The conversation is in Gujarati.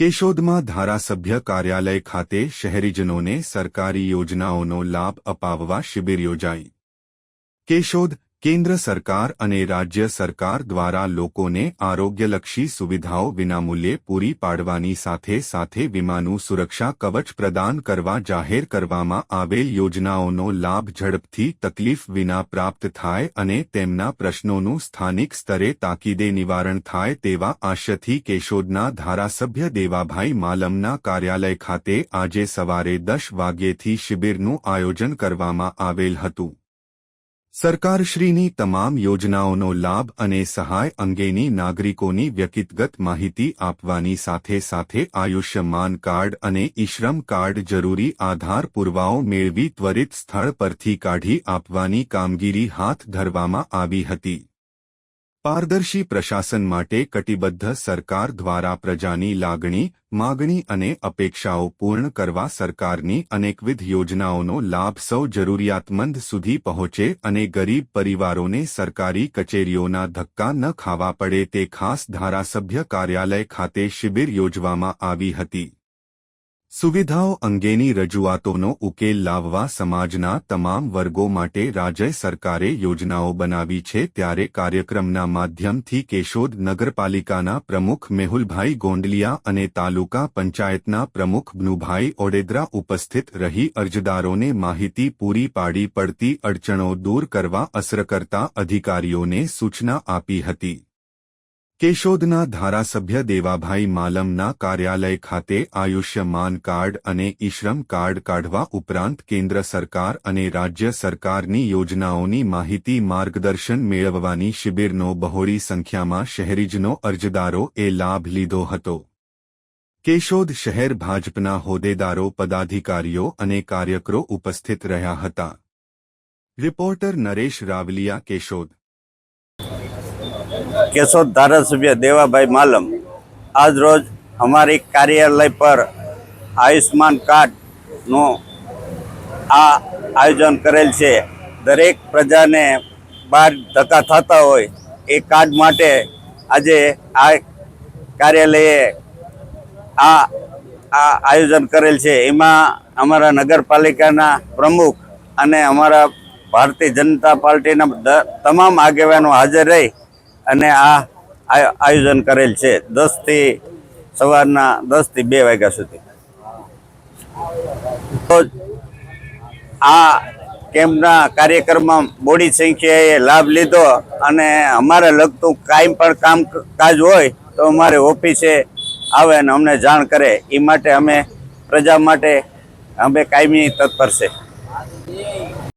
કેશોદમાં ધારાસભ્ય કાર્યાલય ખાતે શહેરીજનોને સરકારી યોજનાઓનો લાભ અપાવવા શિબિર યોજાઈ। કેશોદ કેન્દ્ર સરકાર અને રાજ્ય સરકાર દ્વારા લોકોને આરોગ્યલક્ષી સુવિધાઓ વિનામૂલ્યે પૂરી પાડવાની સાથે સાથે વીમાનું સુરક્ષા કવચ પ્રદાન કરવા જાહેર કરવામાં આવેલ યોજનાઓનો લાભ ઝડપથી તકલીફ વિના પ્રાપ્ત થાય અને તેમના પ્રશ્નોનું સ્થાનિક સ્તરે તાકીદે નિવારણ થાય તેવા આશયથી કેશોદના ધારાસભ્ય દેવાભાઈ માલમના કાર્યાલય ખાતે આજે સવારે 10 વાગ્યેથી શિબિરનું આયોજન કરવામાં આવેલ હતું। સરકારશ્રીની તમામ યોજનાઓનો લાભ અને સહાય અંગેની નાગરિકોની વ્યક્તિગત માહિતી આપવાની સાથે સાથે આયુષ્યમાન કાર્ડ અને ઈ-શ્રમ કાર્ડ જરૂરી આધાર પુરાવાઓ મેળવી ત્વરિત સ્થળ પરથી કાઢી આપવાની કામગીરી હાથ ધરવામાં આવી હતી। પારદર્શી પ્રશાસન માટે કટિબદ્ધ સરકાર દ્વારા પ્રજાની લાગણી, માગણી અને અપેક્ષાઓ પૂર્ણ કરવા સરકારની અનેકવિધ યોજનાઓનો લાભ સૌ જરૂરિયાતમંદ સુધી પહોંચે અને ગરીબ પરિવારોને સરકારી કચેરીઓના ધક્કા ન ખાવા પડે તે ખાસ ધારાસભ્ય કાર્યાલય ખાતે શિબિર યોજવામાં આવી હતી। સુવિધાઓ અંગેની રજૂઆતોનો ઉકેલ લાવવા સમાજના તમામ વર્ગો માટે રાજ્ય સરકારે યોજનાઓ બનાવી છે ત્યારે કાર્યક્રમના માધ્યમથી કેશોદ નગરપાલિકાના પ્રમુખ મેહુલભાઈ ગોંડલિયા અને તાલુકા પંચાયતના પ્રમુખ બનુભાઈ ઓડેદરા ઉપસ્થિત રહી અરજદારોને માહિતી પૂરી પાડી પડતી અડચણો દૂર કરવા અસરકર્તા અધિકારીઓને સૂચના આપી હતી। કેશોદના ધારાસભ્ય દેવાભાઈ માલમના કાર્યાલય ખાતે આયુષ્યમાન કાર્ડ અને ઈ-શ્રમ કાર્ડ કાઢવા ઉપરાંત કેન્દ્ર સરકાર અને રાજ્ય સરકારની યોજનાઓની માહિતી માર્ગદર્શન મેળવવાની શિબિરનો બહોળી સંખ્યામાં શહેરીજનો અરજદારોએ લાભ લીધો હતો। કેશોદ શહેર ભાજપના હોદ્દેદારો, પદાધિકારીઓ અને કાર્યકરો ઉપસ્થિત રહ્યા હતા। રિપોર્ટર નરેશ રાવલિયા, કેશોદ। કેશોદ ધારાસભ્ય દેવાભાઈ માલમ આજ રોજ અમારી કાર્યાલય પર આયુષ્માન કાર્ડનું આયોજન કરેલ છે। દરેક પ્રજાને બહાર ધક્કા થતા હોય એ કાર્ડ માટે આજે આ કાર્યાલયે આયોજન કરેલ છે। એમાં અમારા નગરપાલિકાના પ્રમુખ અને અમારા ભારતીય જનતા પાર્ટીના તમામ આગેવાનો હાજર રહી અને આ આયોજન કરેલ છે। સવારના 10 થી 2 વાગ્યા સુધી તો આ કેમ્પના કાર્યક્રમમાં મોટી સંખ્યાએ લાભ લીધો અને અમારે લગતું કાંઈ પણ કામકાજ હોય તો અમારે ઓફિસે આવે અને અમને જાણ કરે। એ માટે અમે પ્રજા માટે કાયમી તત્પર છે।